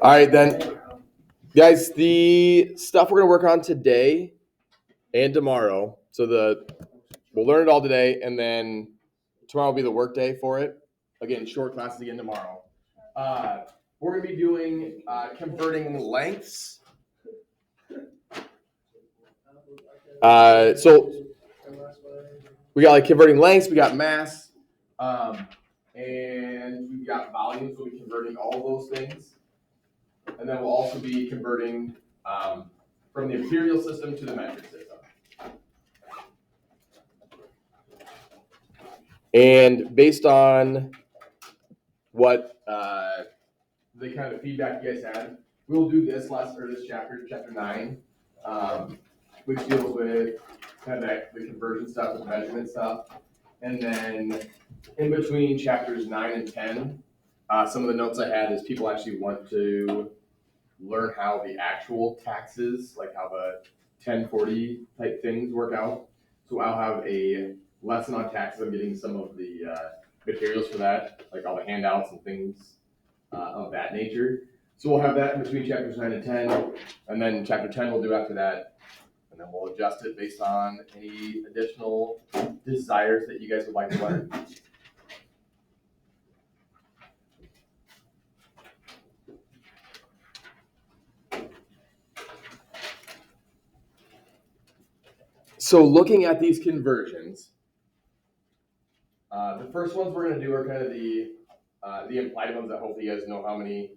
All right, then. Guys, the stuff we're going to work on today and tomorrow. So we'll learn it all today, and then tomorrow will be the work day for it. Again, short classes again tomorrow. We're going to be doing converting lengths. So we got like converting lengths, we got mass, and we've got volumes. We'll be converting all those things. And then we'll also be converting from the imperial system to the metric system. And based on what the kind of feedback you guys had, we'll do this chapter 9, which deals with kind of the conversion stuff, the measurement stuff. And then in between chapters 9 and 10, some of the notes I had is people actually want to learn how the actual taxes, like how the 1040 type things work out. So I'll have a lesson on taxes. I'm getting some of the materials for that, like all the handouts and things of that nature. So we'll have that in between chapters 9 and 10, and then chapter 10 we'll do after that, and then we'll adjust it based on any additional desires that you guys would like to learn. So looking at these conversions, the first ones we're going to do are kind of the implied ones that hopefully you guys know how many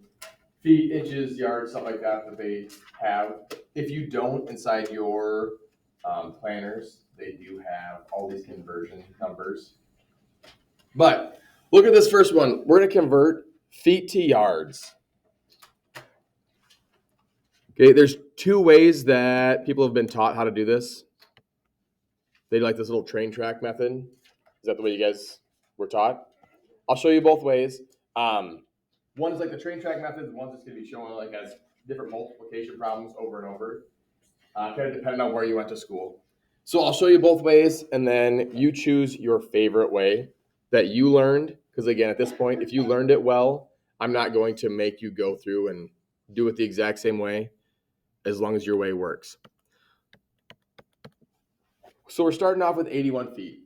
feet, inches, yards, stuff like that they have. If you don't, inside your planners, they do have all these conversion numbers. But look at this first one. We're going to convert feet to yards. Okay, there's two ways that people have been taught how to do this. They like this little train track method. Is that the way you guys were taught? I'll show you both ways. One is like the train track method. One's just going to be showing like as different multiplication problems over and over, kind of depending on where you went to school. So I'll show you both ways, and then you choose your favorite way that you learned. Because again, at this point, if you learned it well, I'm not going to make you go through and do it the exact same way, as long as your way works. So we're starting off with 81 feet.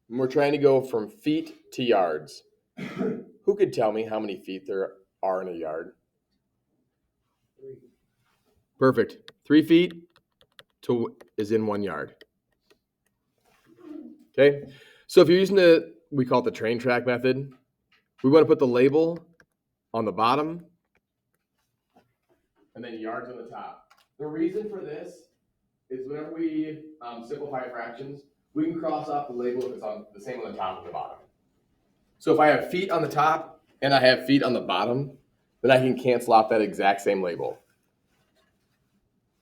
And we're trying to go from feet to yards. Who could tell me how many feet there are in a yard? 3. Perfect. 3 feet is in 1 yard. Okay. So if you're using we call it the train track method, we want to put the label on the bottom and then yards on the top. The reason for this is whenever we simplify fractions, we can cross off the label if it's on the same on the top and the bottom. So if I have feet on the top and I have feet on the bottom, then I can cancel out that exact same label.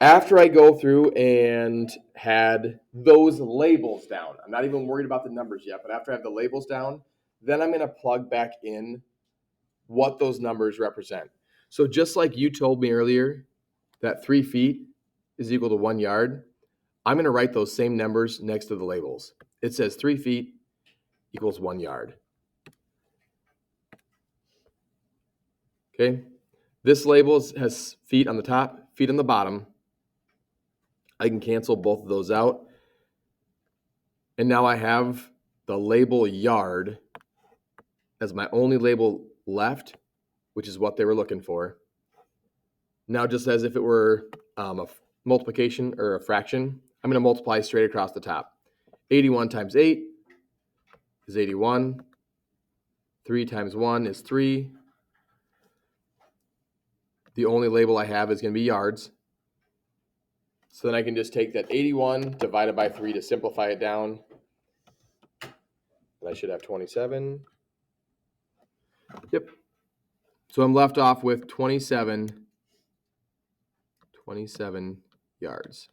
After I go through and had those labels down, I'm not even worried about the numbers yet, but after I have the labels down, then I'm going to plug back in what those numbers represent. So just like you told me earlier that 3 feet is equal to 1 yard, I'm going to write those same numbers next to the labels. It says 3 feet equals 1 yard. Okay, this label has feet on the top, feet on the bottom. I can cancel both of those out. And now I have the label yard as my only label left, which is what they were looking for. Now, just as if it were a multiplication or a fraction, I'm going to multiply straight across the top. 81 times 8 is 81. 3 times 1 is 3. The only label I have is going to be yards. So then I can just take that 81 divided by 3 to simplify it down. And I should have 27. Yep. So I'm left off with 27 yards.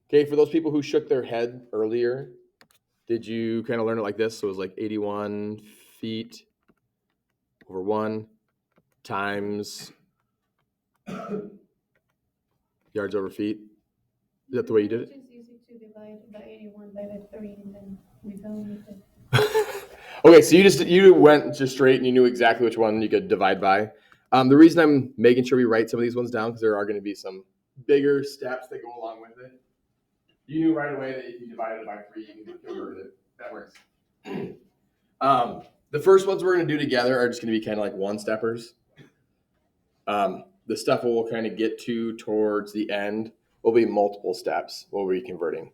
Okay, for those people who shook their head earlier, did you kind of learn it like this? So it was like 81 feet over 1 times yards over feet. Is that the way you did it? It's easy to divide divide the 81 by the 3, and then we don't need to. Okay, so you went just straight and you knew exactly which one you could divide by. The reason I'm making sure we write some of these ones down because there are going to be some bigger steps that go along with it. You knew right away that if you divided it by 3, you can convert it. That works. The first ones we're going to do together are just going to be kind of like one-steppers. The stuff we'll kind of get to towards the end will be multiple steps while we're converting.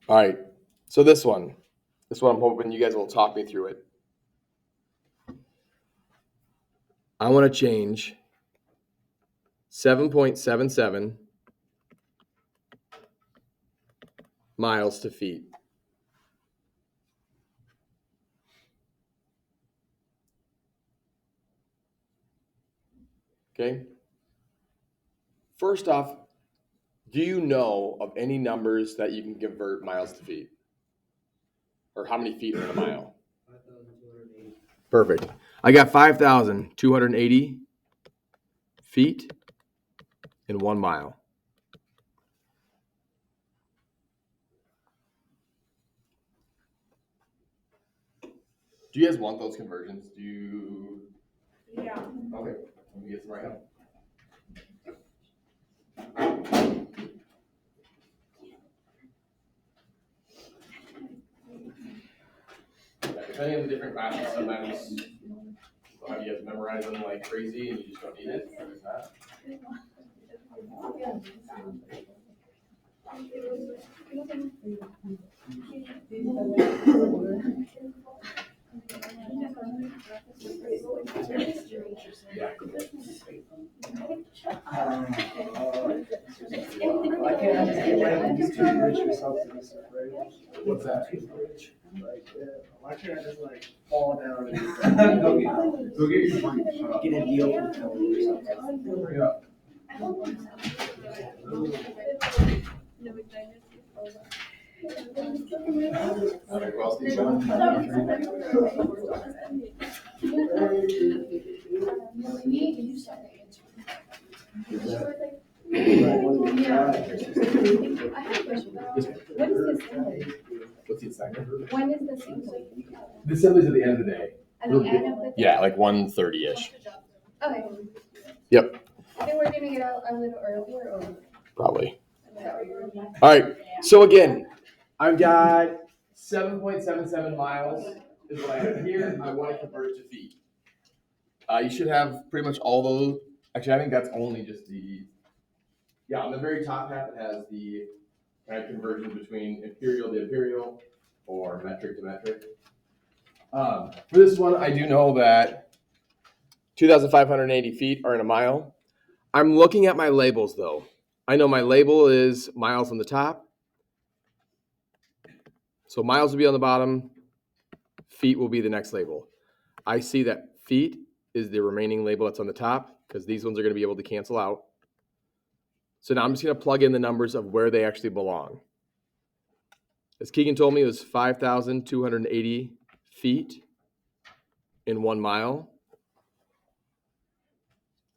All right, so this one I'm hoping you guys will talk me through it. I want to change 7.77 miles to feet. Okay. First off, do you know of any numbers that you can convert miles to feet? Or how many feet are in a mile? 5,280. Perfect. I got 5,280 feet in 1 mile. Do you guys want those conversions? Do you? Yeah. Okay, let me get some right now. Depending on the different classes, sometimes they'll have you guys memorize them like crazy and you just don't need it. Others not. Yeah. I can't understand why you just enrich yourself to this afraid. What's that? Like, why can't I just like fall down and Go get your point. get a deal from Tony or something? Hurry up. Okay, who else needs one? I have a question. What is the assembly? What's the assignment? When is the assembly? The assembly's at the end of the day. At the end of the day? Yeah, like 1:30-ish. Okay. Yep, I think we're gonna get out a little earlier or. probably. All right, so again, I've got 7.77 miles is what I have here. I want to convert it to feet. You should have pretty much all those. Actually, I think that's only just yeah, on the very top half, it has the kind of conversion between imperial to imperial or metric to metric. For this one, I do know that 2,580 feet are in a mile. I'm looking at my labels though. I know my label is miles on the top. So miles will be on the bottom, feet will be the next label. I see that feet is the remaining label that's on the top because these ones are going to be able to cancel out. So now I'm just going to plug in the numbers of where they actually belong. As Keegan told me, it was 5,280 feet in 1 mile.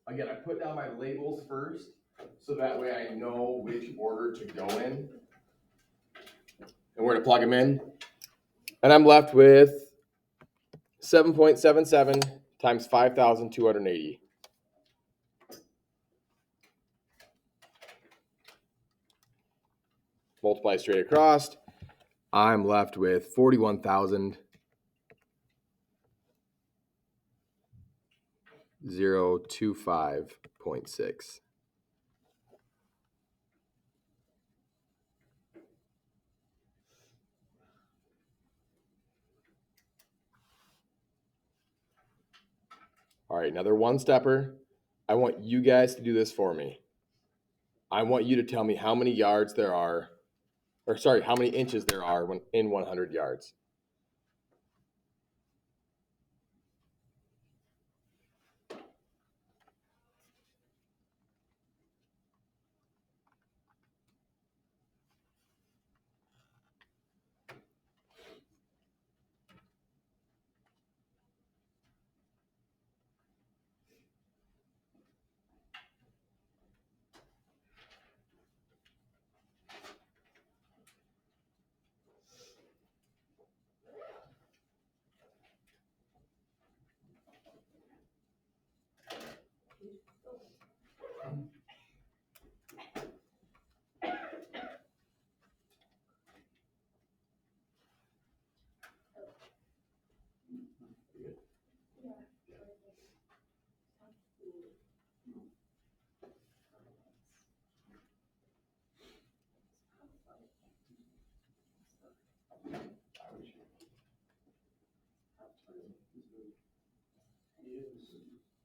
Again, I put down my labels first so that way I know which order to go in and where to plug them in. And I'm left with 7.77 times 5,280. Multiply straight across. I'm left with 41,025.6. All right, another one-stepper. I want you guys to do this for me. I want you to tell me how many yards there are, or sorry, how many inches there are when in 100 yards.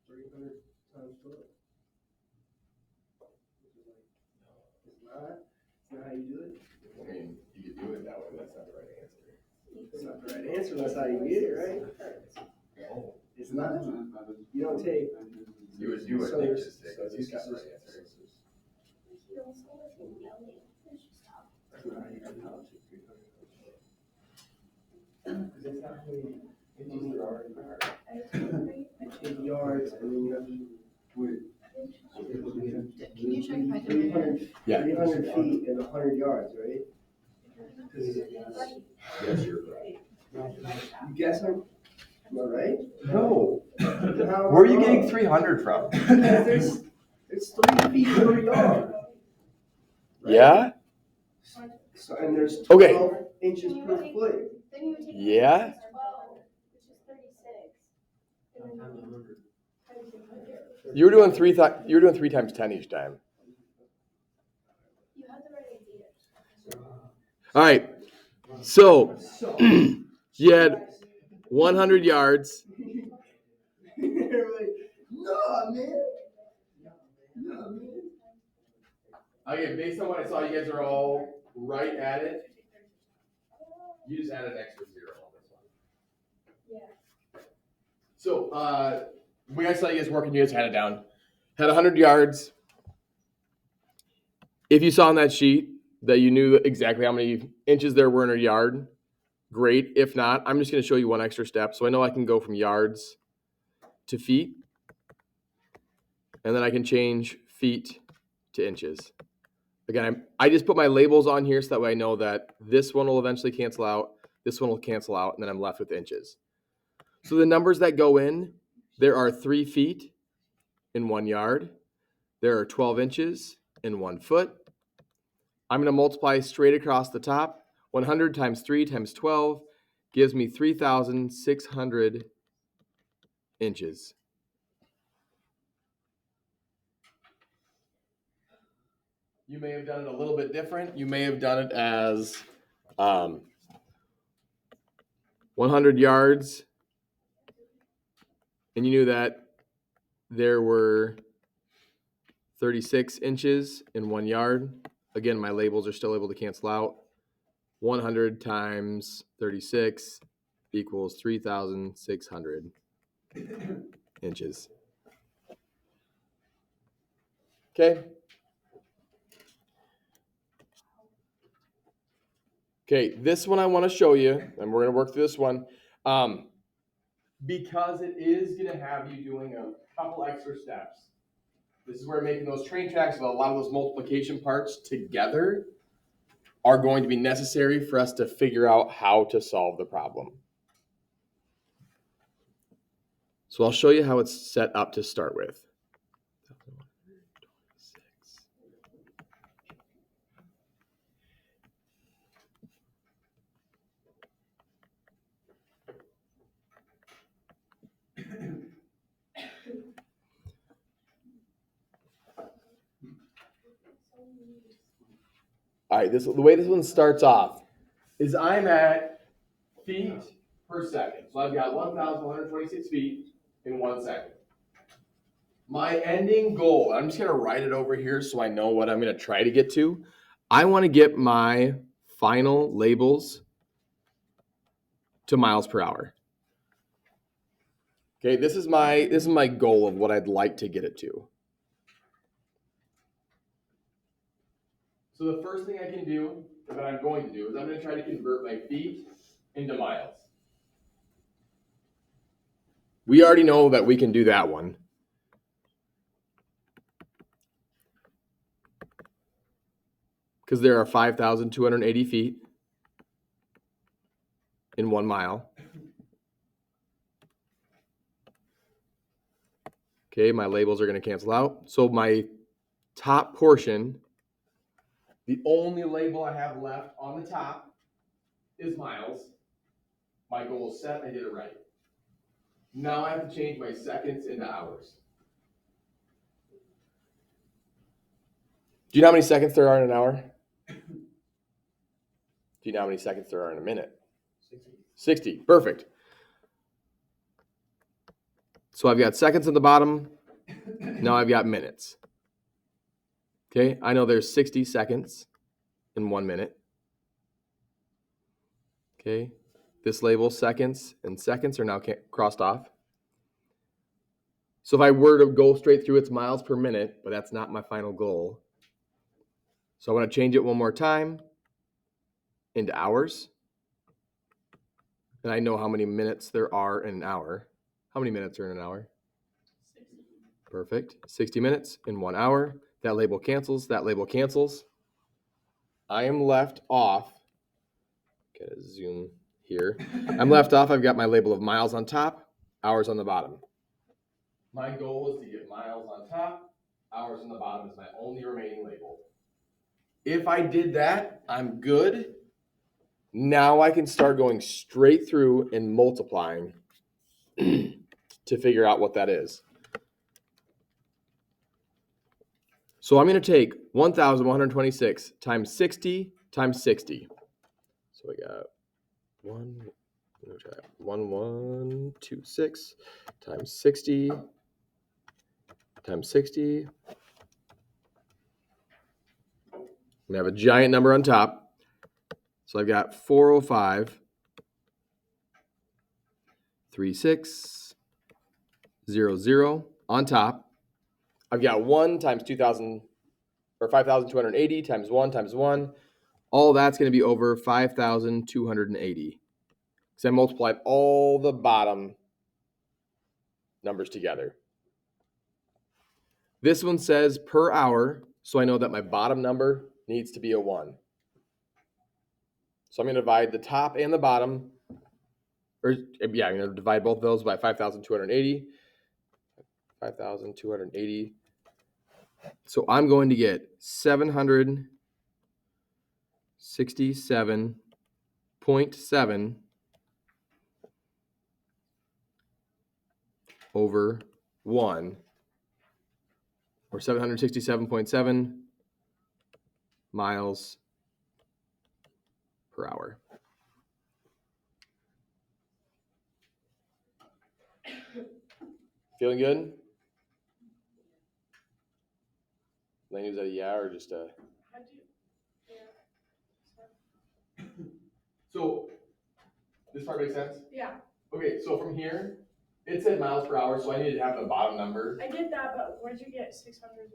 300 times 12. It's not how you do it. I mean, you could do it that way, but that's not the right answer. It's not the right answer. That's how you get it, right? It's not. You don't take. You would do it, So Nick there's- just did, so 'cause he's got the right there's- answer. That's not how you calculate 300. Because it's not how many inches there are in yards, and then you have to. Can you check if I can? 300, Yeah. 300 feet and 100 yards, right? Yes, you're right. You guessing? Am I right? No. How am I Where are you wrong? getting 300 from? Because there's 3 feet per yard. Right? Yeah? So, and there's 12 Okay. inches per foot. Yeah? Which is 36. You were doing you were doing 3 times 10 each time. You had the right idea. All right. So So. you had 100 yards. They're like, no, man. No, man. Okay, based on what I saw, you guys are all right at it. You just added an extra 0 on this one. Yeah. So we guys saw you guys working. You guys had it down. Had 100 yards. If you saw on that sheet that you knew exactly how many inches there were in a yard, great. If not, I'm just going to show you one extra step. So I know I can go from yards to feet. And then I can change feet to inches. Again, I just put my labels on here so that way I know that this one will eventually cancel out, this one will cancel out, and then I'm left with inches. So the numbers that go in, there are 3 feet in 1 yard. There are 12 inches in 1 foot. I'm going to multiply straight across the top. 100 times 3 times 12 gives me 3,600 inches. You may have done it a little bit different. You may have done it as 100 yards, and you knew that there were 36 inches in 1 yard. Again, my labels are still able to cancel out. 100 times 36 equals 3,600 inches. Okay. Okay, this one I want to show you, and we're going to work through this one. Because it is going to have you doing a couple extra steps. This is where making those train tracks with a lot of those multiplication parts together are going to be necessary for us to figure out how to solve the problem. So I'll show you how it's set up to start with. All right, the way this one starts off is I'm at feet per second. So I've got 1,126 feet in 1 second. My ending goal, I'm just going to write it over here so I know what I'm going to try to get to. I want to get my final labels to miles per hour. Okay, this is my goal of what I'd like to get it to. So the first thing I can do, that I'm going to do, is I'm going to try to convert my feet into miles. We already know that we can do that one. Because there are 5,280 feet in 1 mile. Okay, my labels are going to cancel out. So my top portion, the only label I have left on the top is miles. My goal is set, I did it right. Now I have to change my seconds into hours. Do you know how many seconds there are in an hour? Do you know how many seconds there are in a minute? 60. Perfect. So I've got seconds at the bottom. Now I've got minutes. Okay, I know there's 60 seconds in 1 minute. Okay, this label seconds and seconds are now crossed off. So if I were to go straight through, it's miles per minute, but that's not my final goal. So I want to change it one more time into hours. And I know how many minutes there are in an hour. How many minutes are in an hour? 60. Perfect. 60 minutes in 1 hour. That label cancels. That label cancels. I am left off. Gotta zoom here. I'm left off. I've got my label of miles on top, hours on the bottom. My goal is to get miles on top, hours on the bottom is my only remaining label. If I did that, I'm good. Now I can start going straight through and multiplying to figure out what that is. So I'm going to take 1,126 times 60 times 60. So I got 1126 times 60 times 60. I'm going to have a giant number on top. So I've got 405, 3600 on top. I've got 1 times 2,000 or 5,280 times 1 times 1. All that's going to be over 5,280. Because I multiplied all the bottom numbers together. This one says per hour, so I know that my bottom number needs to be a 1. So I'm going to divide the top and the bottom, I'm going to divide both of those by 5,280. 5,280. So I'm going to get 767.7 over 1, or 767.7 miles per hour. Feeling good? Lane, is that a yeah or just a? So, this part makes sense? Yeah, Okay, so from here, it said miles per hour, so I needed to have the bottom number. I get that, but where'd you get 600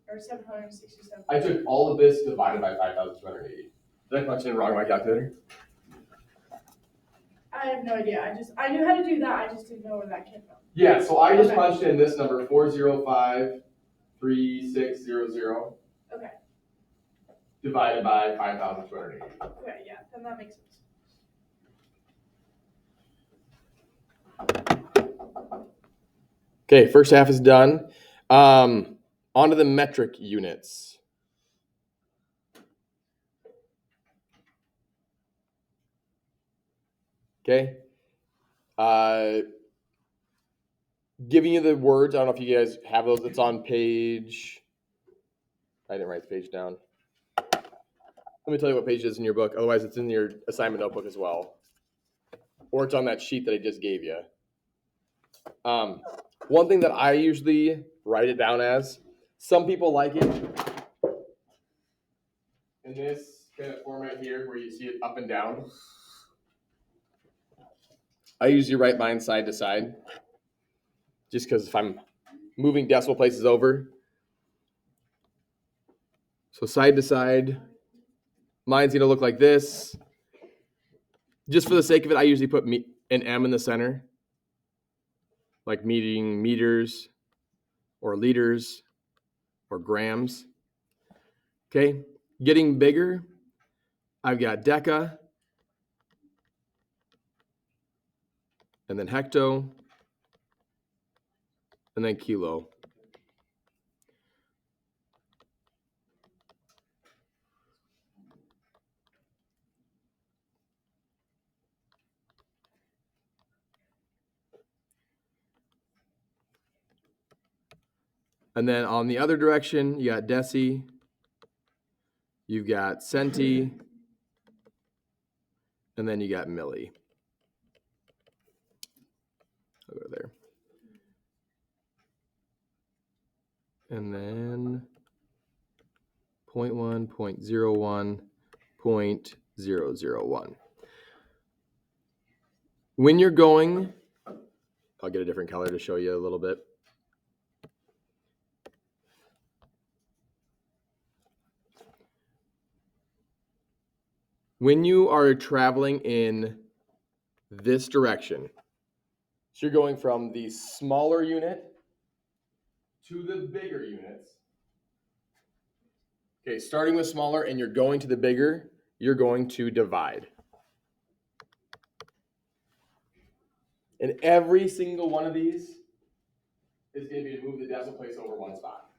or 767? I took all of this divided by 5,280. Did I punch in wrong on my calculator? I have no idea. I knew how to do that. I just didn't know where that came from. Yeah, so I just Okay. punched in this number, 4053600. Okay. Divided by 5,280. Okay, yeah, then that makes sense. Okay, first half is done. On to the metric units. Okay. Giving you the words. I don't know if you guys have those. It's on page. I didn't write the page down. Let me tell you what page it is in your book. Otherwise, it's in your assignment notebook as well. Or it's on that sheet that I just gave you. One thing that I usually write it down as, some people like it in this kind of format here where you see it up and down. I usually write mine side to side just because if I'm moving decimal places over. So side to side, mine's going to look like this. Just for the sake of it, I usually put an M in the center, like meaning meters or liters or grams. Okay, getting bigger, I've got deca, and then hecto, and then kilo. And then on the other direction, you got deci, you've got centi, and then you got milli. I'll go there. and then 0.1, 0.01, 0.001. When you're going, I'll get a different color to show you a little bit. When you are traveling in this direction, so you're going from the smaller unit to the bigger units. Okay, starting with smaller and you're going to the bigger, you're going to divide. And every single one of these is going to be to move the decimal place over one spot.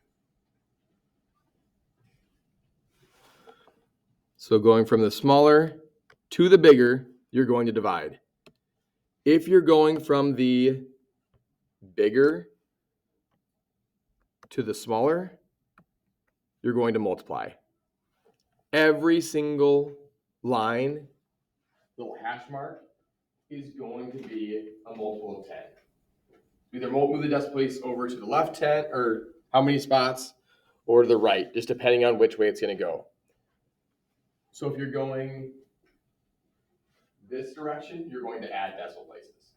So going from the smaller to the bigger, you're going to divide. If you're going from the bigger to the smaller, you're going to multiply. Every single line, little hash mark, is going to be a multiple of 10. Either move the decimal place over to the left 10, or how many spots, or to the right, just depending on which way it's going to go. So if you're going this direction, you're going to add decimal places.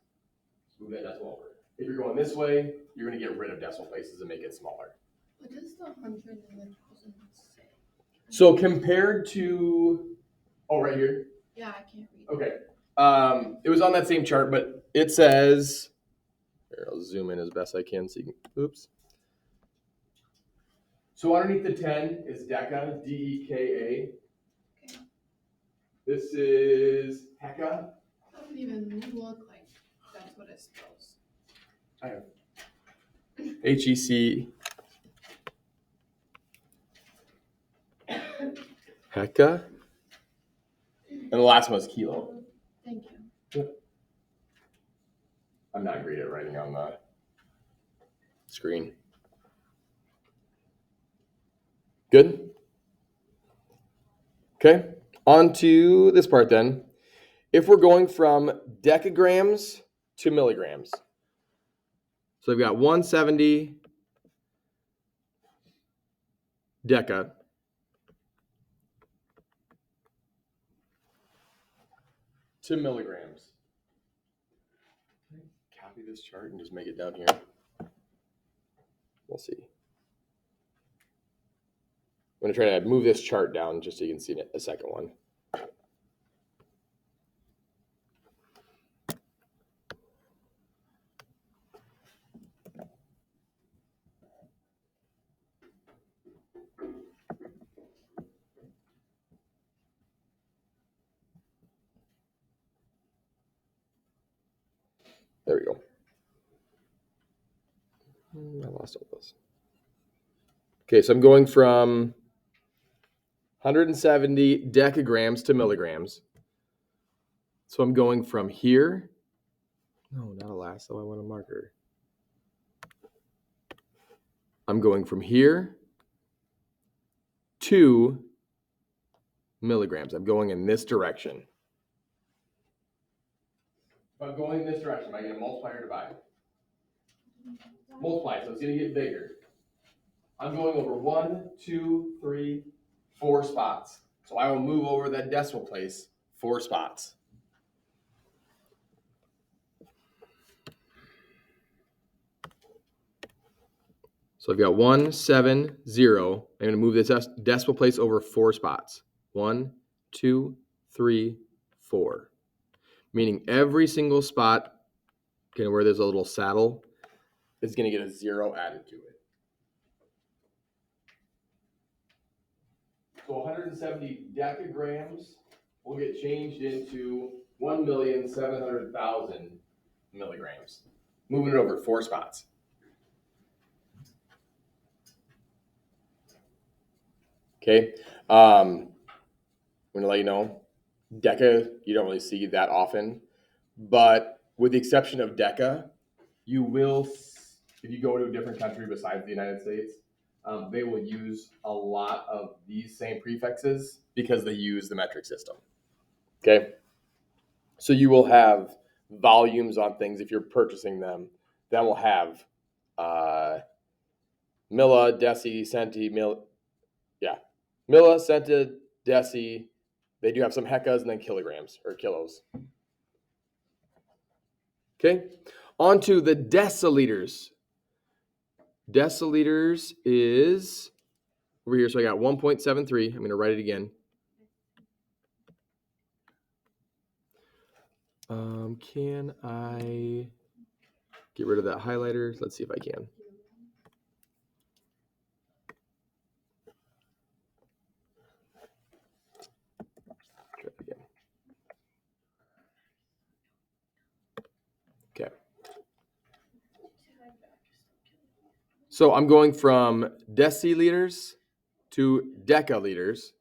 Move that decimal over. If you're going this way, you're going to get rid of decimal places and make it smaller. What does the 100 and the 1000 say? So compared to, right here. Yeah, I can't read. Okay. It was on that same chart, but it says, here, I'll zoom in as best I can so you can, oops. So underneath the 10 is Deca, D-E-K-A. Okay. This is Heka. Doesn't even look like that's what it spells. I have H-E-C. Heka. And the last one was Kilo. Thank you. I'm not great at writing on the screen. Good? Okay, on to this part then. If we're going from decagrams to milligrams. So I've got 170 deca to milligrams. Copy this chart and just make it down here. We'll see. I'm going to try to move this chart down just so you can see a second one. There we go. I lost all those. Okay, so I'm going from 170 decagrams to milligrams. So I'm going from here. No, not a lasso. I want a marker. I'm going from here to milligrams. I'm going in this direction. If I'm going in this direction, am I going to multiply or divide? Multiply, so it's going to get bigger. I'm going over 1, 2, 3, 4 spots. So I will move over that decimal place 4 spots. So I've got 1, 7, 0. I'm going to move this decimal place over 4 spots. 1, 2, 3, 4. Meaning every single spot, where there's a little saddle, is going to get a 0 added to it. So 170 decagrams will get changed into 1,700,000 milligrams. Moving it over 4 spots. Okay. I'm going to let you know, deca, you don't really see that often. But with the exception of deca, you will, if you go to a different country besides the United States, they will use a lot of these same prefixes because they use the metric system. Okay? So you will have volumes on things if you're purchasing them that will have milli, deci, centi, milli, centi, deci. They do have some heckas and then kilograms or kilos. Okay, on to the deciliters. Deciliters is over here. So I got 1.73. I'm going to write it again. Can I get rid of that highlighter? Let's see if I can. Try it again. Okay. So I'm going from deciliters to decaliters.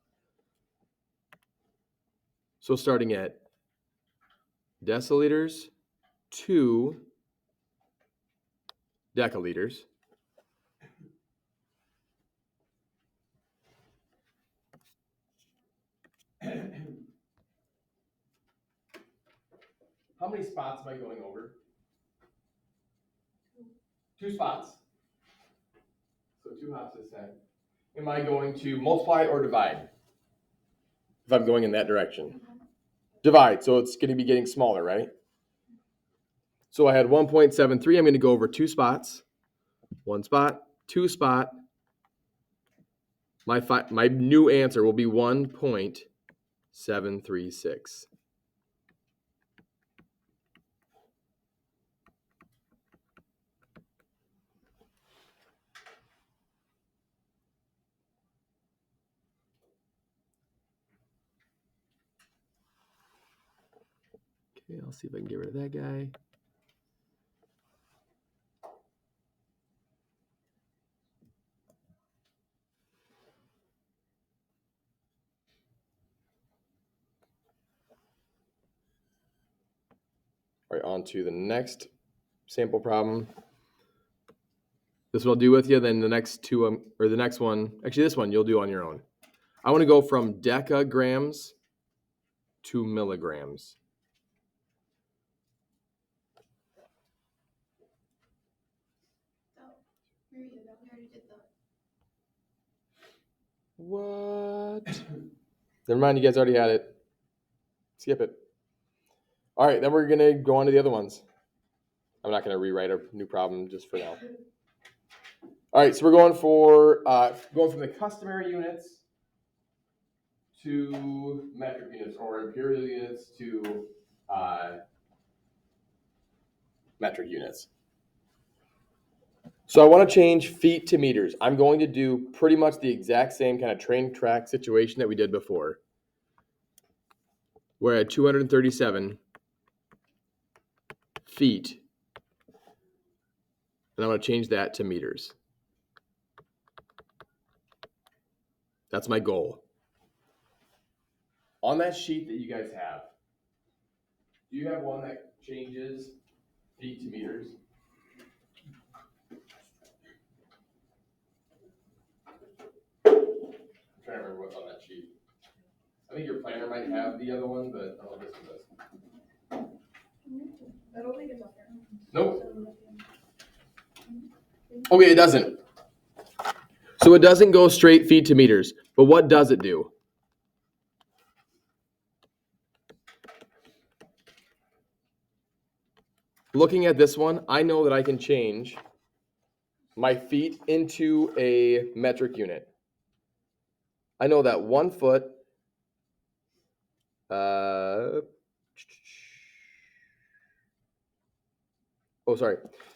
So starting at deciliters to decaliters. How many spots am I going over? 2 spots. So 2 hops this time. Am I going to multiply or divide? If I'm going in that direction. Divide, so it's going to be getting smaller, right? So I had 1.73. I'm going to go over 2 spots. 1 spot, 2 spot. My new answer will be 1.736. Okay, I'll see if I can get rid of that guy. All right, on to the next sample problem. This one I'll do with you, then the next 2, or the next one, actually this one you'll do on your own. I want to go from decagrams to milligrams. We already did that. What? Never mind, you guys already had it. Skip it. All right, then we're going to go on to the other ones. I'm not going to rewrite a new problem just for now. All right, so we're going from the customary units to metric units, or imperial units to metric units. So I want to change feet to meters. I'm going to do pretty much the exact same kind of train track situation that we did before. We're at 237 feet, and I'm going to change that to meters. That's my goal. On that sheet that you guys have, do you have one that changes feet to meters? I'm trying to remember what's on that sheet. I think your planner might have the other one, but I don't know if this one does. I don't think it's up there. Nope. Okay, it doesn't. So it doesn't go straight feet to meters, but what does it do? Looking at this one, I know that I can change my feet into a metric unit. I know that 1 foot,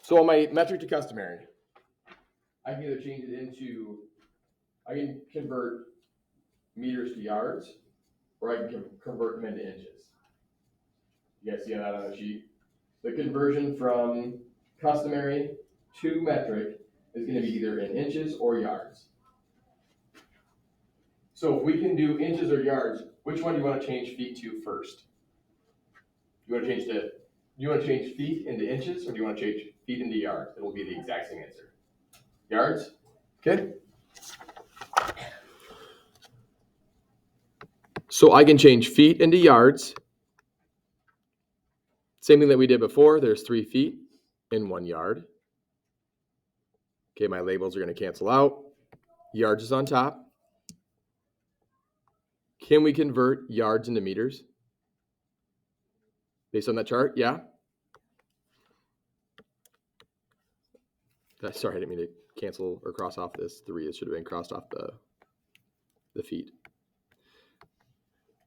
So on my metric to customary, I can either change it into, I can convert meters to yards, or I can convert them into inches. You guys see that on the sheet? The conversion from customary to metric is going to be either in inches or yards. So if we can do inches or yards, which one do you want to change feet to first? You want to change feet into inches, or do you want to change feet into yards? It'll be the exact same answer. Yards? Okay. So I can change feet into yards. Same thing that we did before. There's 3 feet in 1 yard. Okay, my labels are going to cancel out. Yards is on top. Can we convert yards into meters? Based on that chart, yeah? Sorry, I didn't mean to cancel or cross off this 3. It should have been crossed off the feet.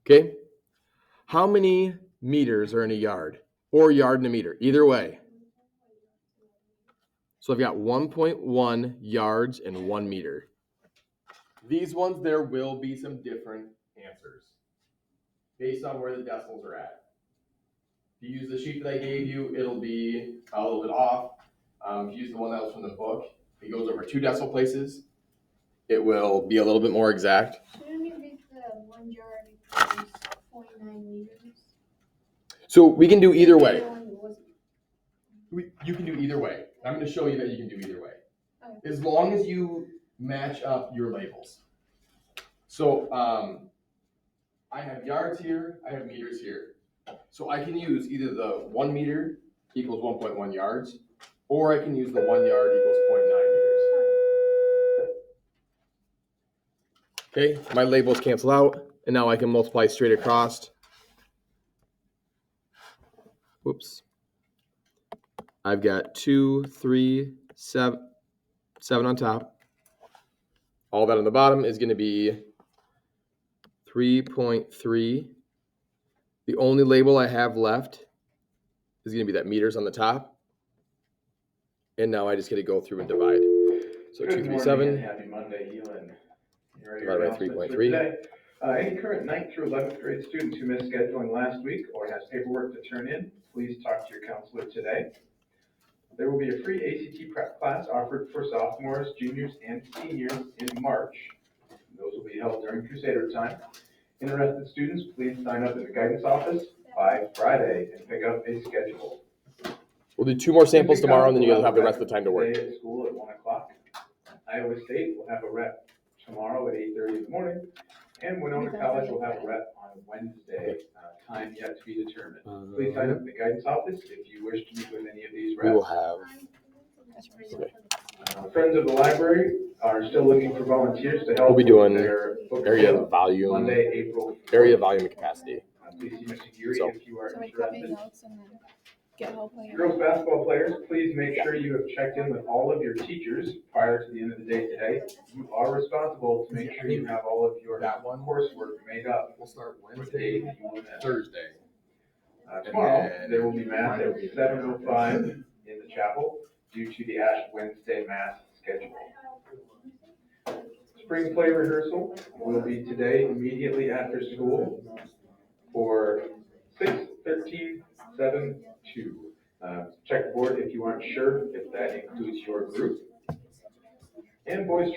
Okay. How many meters are in a yard? Or yard and a meter? Either way. So I've got 1.1 yards and 1 meter. These ones, there will be some different answers based on where the decimals are at. If you use the sheet that I gave you, it'll be a little bit off. If you use the one that was from the book, it goes over 2 decimal places. It will be a little bit more exact. Shouldn't we read the 1 yard equals 0.9 meters? So we can do either way. You can do either way. I'm going to show you that you can do either way. Okay. As long as you match up your labels. So I have yards here, I have meters here. So I can use either the 1 meter equals 1.1 yards, or I can use the 1 yard equals 0.9 meters. Okay, my labels cancel out, and now I can multiply straight across. Whoops. I've got 2, 3, 7 on top. All that on the bottom is going to be 3.3. The only label I have left is going to be that meters on the top. And now I just get to go through and divide. So Good 237 morning and happy Monday, Elin. Here are divided by your announcements for 3.3. today. Any current 9th through 11th grade students who missed scheduling last week or has paperwork to turn in, please talk to your counselor today. There will be a free ACT prep class offered for sophomores, juniors, and seniors in March. Those will be held during Crusader time. Interested students, please sign up at the guidance office by Friday and pick up a schedule. We'll do 2 more samples tomorrow, and then you guys will have the rest of the time to work. Today at school at 1 o'clock. Iowa State will have a rep tomorrow at 8:30 in the morning, and Winona College will have a rep on Wednesday, time yet to be determined. Please sign up at the guidance office if you wish to meet with any of these We will reps. have. Okay. Friends of the library are still looking for volunteers to help We'll be doing with their book area club volume, Monday, April 4th. area volume and capacity. Please see Mr. Geary So- if you are So we copy interested. notes and then get help later. Girls basketball players, please make sure you have checked in with all of your teachers prior to the end of the day today. You are responsible to make sure you have all of your coursework made up. We'll start for the day that you will miss. Thursday. Tomorrow, there will be mass at 7:05 in the chapel due to the Ash Wednesday mass schedule. Spring play rehearsal will be today immediately after school for 6:13:7:2. Check the board if you aren't sure if that includes your group. And boys